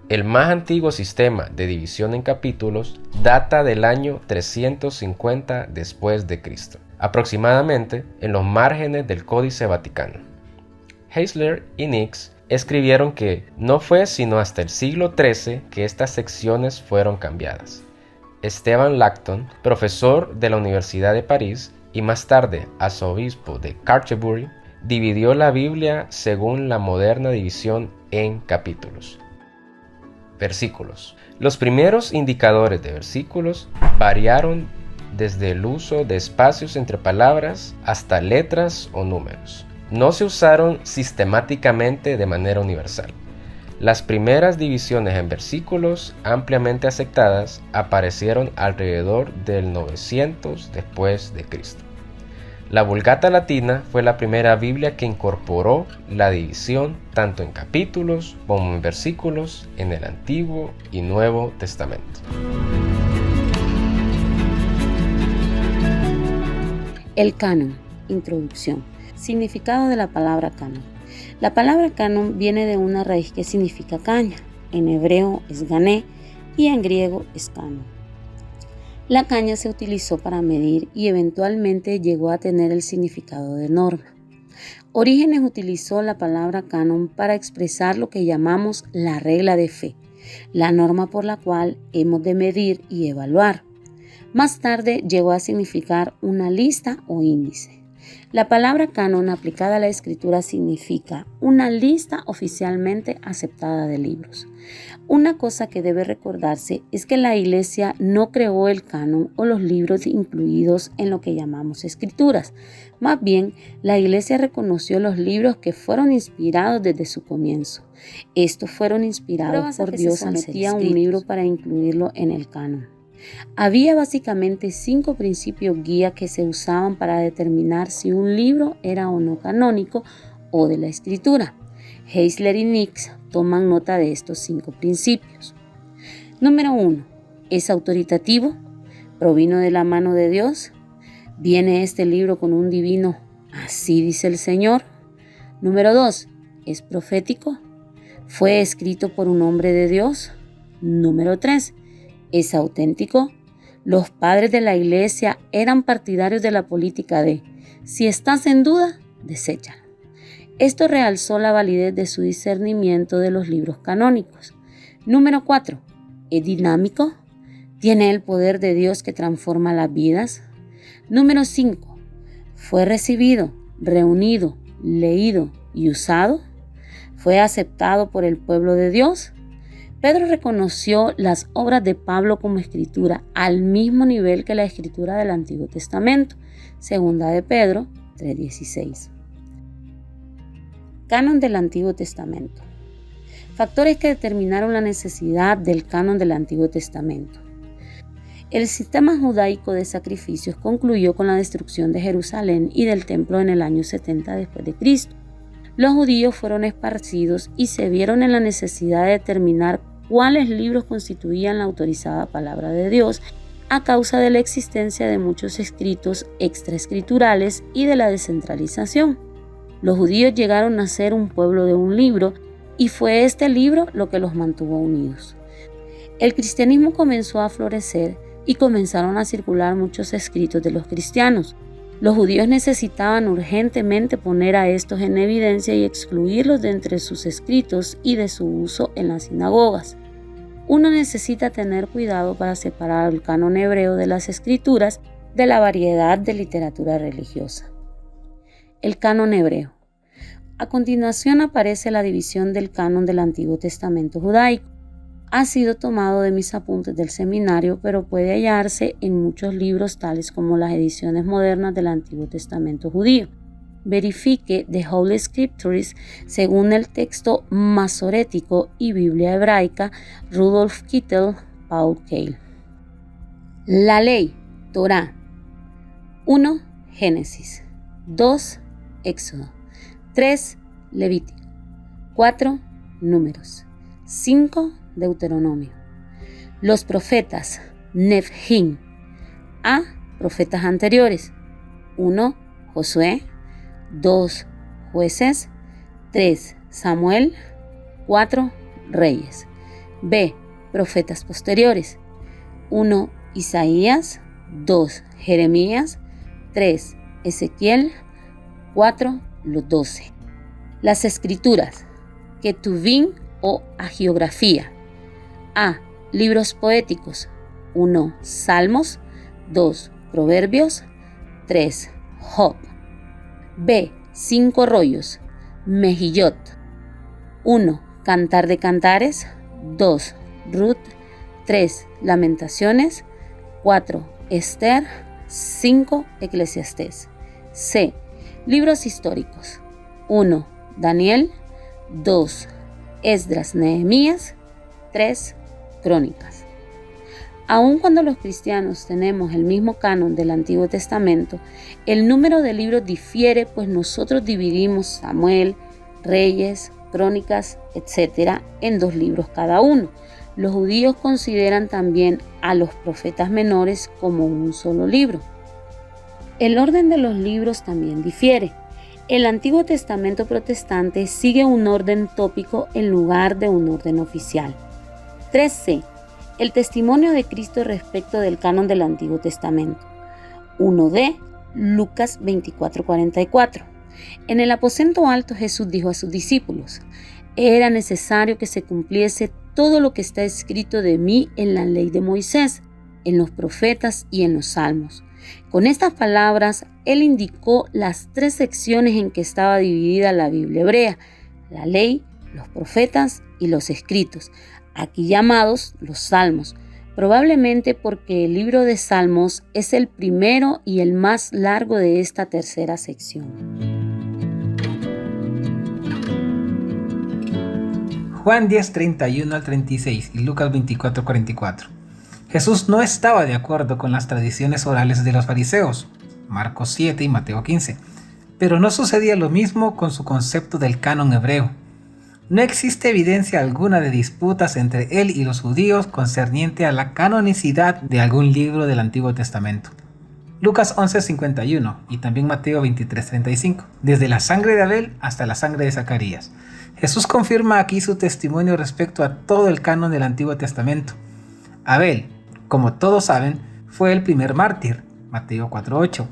El más antiguo sistema de división en capítulos data del año 350 después de Cristo, aproximadamente en los márgenes del Códice Vaticano. Heisler y Nix escribieron que no fue sino hasta el siglo XIII que estas secciones fueron cambiadas. Esteban Lacton, profesor de la Universidad de París y más tarde arzobispo de Canterbury, dividió la Biblia según la moderna división en capítulos. Versículos. Los primeros indicadores de versículos variaron desde el uso de espacios entre palabras hasta letras o números. No se usaron sistemáticamente de manera universal. Las primeras divisiones en versículos ampliamente aceptadas aparecieron alrededor del 900 después de Cristo. La Vulgata Latina fue la primera Biblia que incorporó la división tanto en capítulos como en versículos en el Antiguo y Nuevo Testamento. El canon. Introducción. Significado de la palabra canon. La palabra canon viene de una raíz que significa caña. En hebreo es gané y en griego es canon. La caña se utilizó para medir y eventualmente llegó a tener el significado de norma. Orígenes utilizó la palabra canon para expresar lo que llamamos la regla de fe, la norma por la cual hemos de medir y evaluar. Más tarde llegó a significar una lista o índice. La palabra canon aplicada a la escritura significa una lista oficialmente aceptada de libros. Una cosa que debe recordarse es que la Iglesia no creó el canon o los libros incluidos en lo que llamamos escrituras. Más bien, la Iglesia reconoció los libros que fueron inspirados desde su comienzo. Estos fueron inspirados por Dios al ser un libro para incluirlo en el canon. Había básicamente 5 principios guía que se usaban para determinar si un libro era o no canónico o de la escritura. Heisler y Nix toman nota de estos 5 principios. Número 1. ¿Es autoritativo? ¿Provino de la mano de Dios? ¿Viene este libro con un divino "así dice el Señor"? Número 2. ¿Es profético? ¿Fue escrito por un hombre de Dios? Número 3. ¿Es auténtico? Los padres de la iglesia eran partidarios de la política de si estás en duda, deséchala. Esto realzó la validez de su discernimiento de los libros canónicos. Número 4. ¿Es dinámico? ¿Tiene el poder de Dios que transforma las vidas? Número 5. ¿Fue recibido, reunido, leído y usado? ¿Fue aceptado por el pueblo de Dios? Pedro reconoció las obras de Pablo como escritura al mismo nivel que la escritura del Antiguo Testamento. Segunda de Pedro 3:16. Canon del Antiguo Testamento. Factores que determinaron la necesidad del canon del Antiguo Testamento. El sistema judaico de sacrificios concluyó con la destrucción de Jerusalén y del templo en el año 70 después de Cristo. Los judíos fueron esparcidos y se vieron en la necesidad de determinar cuáles libros constituían la autorizada palabra de Dios a causa de la existencia de muchos escritos extraescriturales y de la descentralización. Los judíos llegaron a ser un pueblo de un libro y fue este libro lo que los mantuvo unidos. El cristianismo comenzó a florecer y comenzaron a circular muchos escritos de los cristianos. Los judíos necesitaban urgentemente poner a estos en evidencia y excluirlos de entre sus escritos y de su uso en las sinagogas. Uno necesita tener cuidado para separar el canon hebreo de las escrituras de la variedad de literatura religiosa. El canon hebreo. A continuación aparece la división del canon del Antiguo Testamento judaico. Ha sido tomado de mis apuntes del seminario, pero puede hallarse en muchos libros tales como las ediciones modernas del Antiguo Testamento judío. Verifique The Holy Scriptures según el texto masorético y Biblia hebraica, Rudolf Kittel, Paul Keil. La ley, Torá. 1. Génesis. 2. Éxodo. 3. Levítico. 4. Números. 5. Deuteronomio. Los profetas, Nefjim. A. Profetas anteriores. 1. Josué. 2. Jueces. 3. Samuel. 4. Reyes. B. Profetas posteriores. 1. Isaías. 2. Jeremías. 3. Ezequiel. 4. Los 12. Las escrituras, Ketuvim o hagiografía. A. Libros poéticos. 1. Salmos. 2. Proverbios. 3. Job. B. 5 rollos. Mejillot. 1. Cantar de Cantares. 2. Ruth. 3. Lamentaciones. 4. Esther. 5. Eclesiastés. C. Libros históricos. 1. Daniel. 2. Esdras, Nehemías. 3. Crónicas. Aun cuando los cristianos tenemos el mismo canon del Antiguo Testamento, el número de libros difiere, pues nosotros dividimos Samuel, Reyes, Crónicas, etc. en 2 libros cada uno. Los judíos consideran también a los profetas menores como un solo libro. El orden de los libros también difiere. El Antiguo Testamento protestante sigue un orden tópico en lugar de un orden oficial. 3c. El testimonio de Cristo respecto del canon del Antiguo Testamento. 1d. Lucas 24:44. En el aposento alto Jesús dijo a sus discípulos: era necesario que se cumpliese todo lo que está escrito de mí en la ley de Moisés, en los profetas y en los salmos. Con estas palabras, él indicó las 3 secciones en que estaba dividida la Biblia hebrea: la ley, los profetas y los escritos, aquí llamados los salmos, probablemente porque el libro de Salmos es el primero y el más largo de esta tercera sección. Juan 10:31 al 36 y Lucas 24:44. Jesús no estaba de acuerdo con las tradiciones orales de los fariseos, Marcos 7 y Mateo 15, pero no sucedía lo mismo con su concepto del canon hebreo. No existe evidencia alguna de disputas entre él y los judíos concerniente a la canonicidad de algún libro del Antiguo Testamento. Lucas 11:51 y también Mateo 23:35, desde la sangre de Abel hasta la sangre de Zacarías. Jesús confirma aquí su testimonio respecto a todo el canon del Antiguo Testamento. Abel, como todos saben, fue el primer mártir, Mateo 4:8.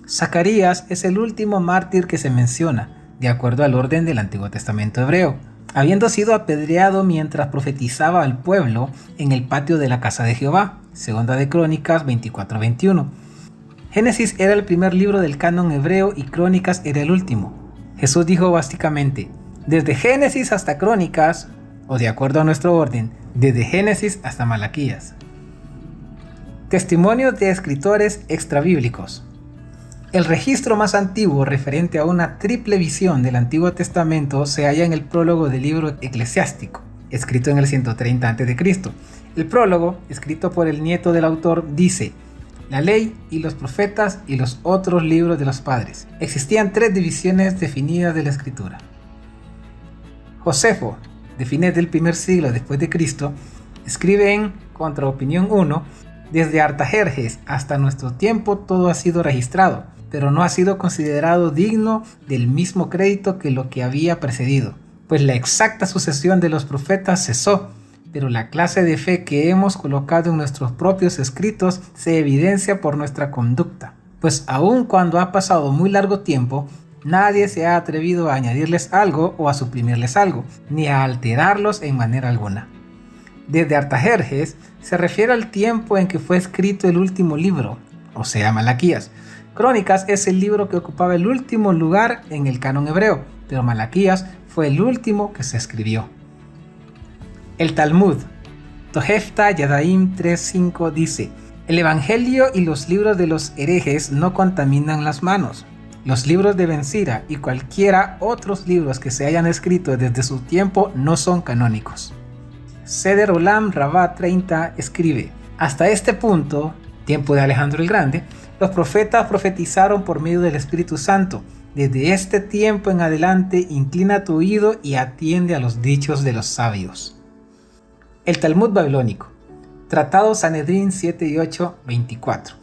Zacarías es el último mártir que se menciona, de acuerdo al orden del Antiguo Testamento hebreo, habiendo sido apedreado mientras profetizaba al pueblo en el patio de la casa de Jehová, segunda de Crónicas 24:21. Génesis era el primer libro del canon hebreo y Crónicas era el último. Jesús dijo básicamente, desde Génesis hasta Crónicas, o de acuerdo a nuestro orden, desde Génesis hasta Malaquías. Testimonios de escritores extrabíblicos. El registro más antiguo referente a una triple visión del Antiguo Testamento se halla en el prólogo del libro eclesiástico, escrito en el 130 a.C. El prólogo, escrito por el nieto del autor, dice: la ley y los profetas y los otros libros de los padres. Existían tres divisiones definidas de la escritura. Josefo, de fines del primer siglo después de Cristo, escribe en Contraopinión 1: desde Artajerjes hasta nuestro tiempo todo ha sido registrado, pero no ha sido considerado digno del mismo crédito que lo que había precedido, pues la exacta sucesión de los profetas cesó, pero la clase de fe que hemos colocado en nuestros propios escritos se evidencia por nuestra conducta, pues aun cuando ha pasado muy largo tiempo, nadie se ha atrevido a añadirles algo o a suprimirles algo, ni a alterarlos en manera alguna. Desde Artajerjes se refiere al tiempo en que fue escrito el último libro, o sea, Malaquías. Crónicas es el libro que ocupaba el último lugar en el canon hebreo, pero Malaquías fue el último que se escribió. El Talmud, Tohefta Yadaim 3:5 dice: el Evangelio y los libros de los herejes no contaminan las manos. Los libros de Ben Sira y cualquiera otros libros que se hayan escrito desde su tiempo no son canónicos. Seder Olam Rabbah 30 escribe: hasta este punto, tiempo de Alejandro el Grande, los profetas profetizaron por medio del Espíritu Santo. Desde este tiempo en adelante, inclina tu oído y atiende a los dichos de los sabios. El Talmud babilónico, Tratado Sanedrín 7 y 8, 24.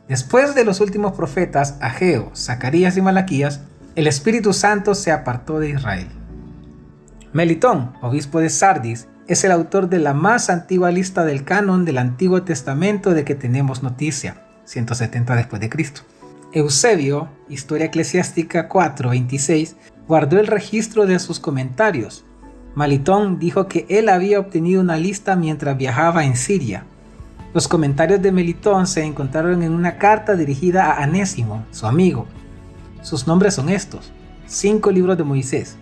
Después de los últimos profetas, Ageo, Zacarías y Malaquías, el Espíritu Santo se apartó de Israel. Melitón, obispo de Sardis, es el autor de la más antigua lista del canon del Antiguo Testamento de que tenemos noticia, 170 después de Cristo. Eusebio, Historia Eclesiástica 4:26, guardó el registro de sus comentarios. Melitón dijo que él había obtenido una lista mientras viajaba en Siria. Los comentarios de Melitón se encontraron en una carta dirigida a Anésimo, su amigo. Sus nombres son estos: 5 libros de Moisés: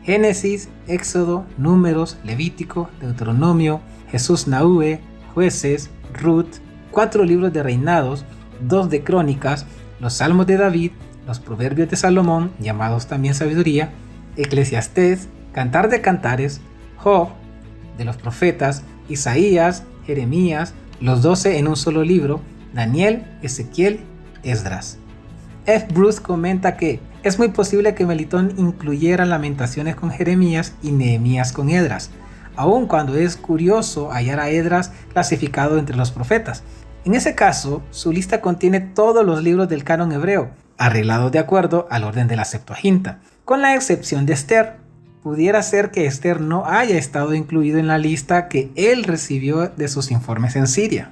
Génesis, Éxodo, Números, Levítico, Deuteronomio, Jesús Nahue, Jueces, Ruth, 4 libros de Reinados, 2 de Crónicas, los Salmos de David, los Proverbios de Salomón, llamados también Sabiduría, Eclesiastés, Cantar de Cantares, Job, de los profetas, Isaías, Jeremías, los 12 en un solo libro, Daniel, Ezequiel, Esdras. F. Bruce comenta que es muy posible que Melitón incluyera Lamentaciones con Jeremías y Nehemías con Esdras, aun cuando es curioso hallar a Esdras clasificado entre los profetas. En ese caso, su lista contiene todos los libros del canon hebreo, arreglados de acuerdo al orden de la Septuaginta, con la excepción de Esther. Pudiera ser que Esther no haya estado incluido en la lista que él recibió de sus informes en Siria.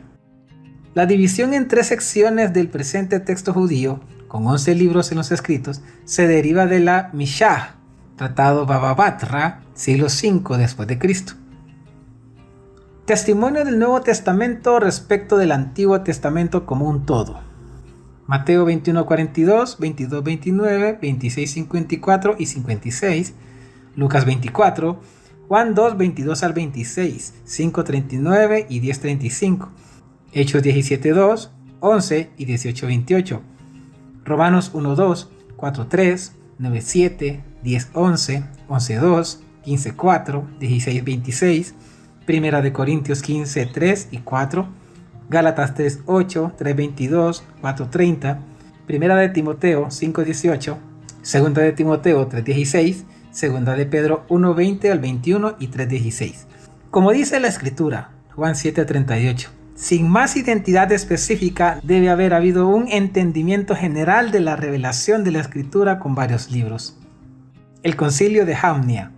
La división en 3 secciones del presente texto judío, con 11 libros en los escritos, se deriva de la Mishah, Tratado Baba Batra, siglo V después de Cristo. Testimonio del Nuevo Testamento respecto del Antiguo Testamento como un todo. Mateo 21:42, 22:29, 26:54 y 56, Lucas 24, Juan 2, 22 al 26, 5:39 y 10:35, Hechos 17:2, 11 y 18:28, Romanos 1:2, 4:3, 9:7, 10:11, 11:2, 15:4, 16:26, Primera de Corintios 15:3 y 4, Gálatas 3:8, 3:22, 4:30, Primera de Timoteo 5:18, Segunda de Timoteo 3:16, Segunda de Pedro 1:20 al 21 y 3:16. Como dice la Escritura, Juan 7:38, sin más identidad específica debe haber habido un entendimiento general de la revelación de la Escritura con varios libros. El Concilio de Jamnia.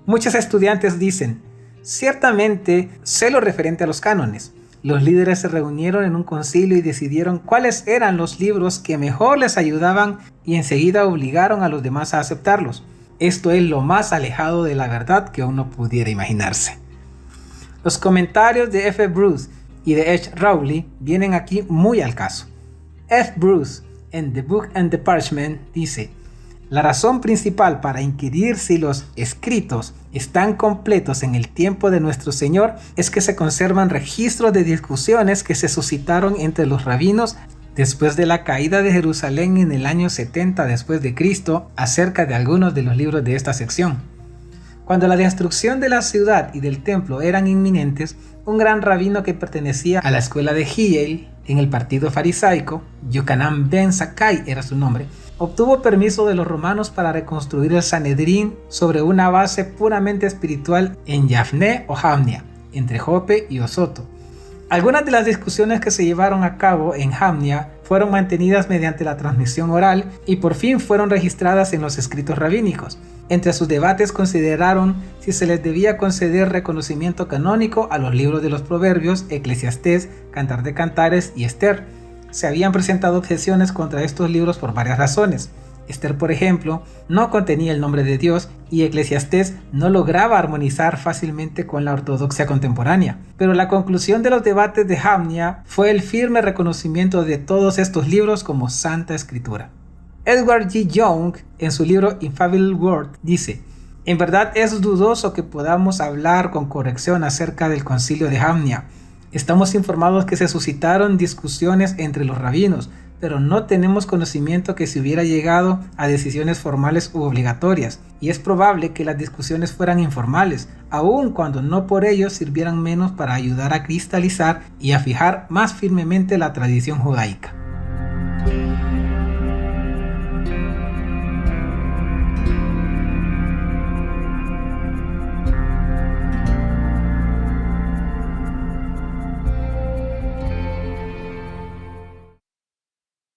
Muchos estudiantes dicen: ciertamente sé lo referente a los cánones. Los líderes se reunieron en un concilio y decidieron cuáles eran los libros que mejor les ayudaban y enseguida obligaron a los demás a aceptarlos. Esto es lo más alejado de la verdad que uno pudiera imaginarse. Los comentarios de F. Bruce y de H. Rowley vienen aquí muy al caso. F. Bruce, en The Book and the Parchment, dice: la razón principal para inquirir si los escritos están completos en el tiempo de nuestro Señor es que se conservan registros de discusiones que se suscitaron entre los rabinos después de la caída de Jerusalén en el año 70 después de Cristo acerca de algunos de los libros de esta sección. Cuando la destrucción de la ciudad y del templo eran inminentes, un gran rabino que pertenecía a la escuela de Hillel en el partido farisaico, Yochanan ben Zakkai era su nombre, obtuvo permiso de los romanos para reconstruir el Sanedrín sobre una base puramente espiritual en Yafné o Jamnia, entre Jope y Osoto. Algunas de las discusiones que se llevaron a cabo en Jamnia fueron mantenidas mediante la transmisión oral y por fin fueron registradas en los escritos rabínicos. Entre sus debates consideraron si se les debía conceder reconocimiento canónico a los libros de los Proverbios, Eclesiastés, Cantar de Cantares y Esther. Se habían presentado objeciones contra estos libros por varias razones. Esther, por ejemplo, no contenía el nombre de Dios y Eclesiastés no lograba armonizar fácilmente con la ortodoxia contemporánea. Pero la conclusión de los debates de Jamnia fue el firme reconocimiento de todos estos libros como Santa Escritura. Edward G. Young, en su libro Infallible Word, dice: en verdad es dudoso que podamos hablar con corrección acerca del concilio de Jamnia. Estamos informados que se suscitaron discusiones entre los rabinos, pero no tenemos conocimiento que se hubiera llegado a decisiones formales u obligatorias, y es probable que las discusiones fueran informales, aun cuando no por ello sirvieran menos para ayudar a cristalizar y a fijar más firmemente la tradición judaica.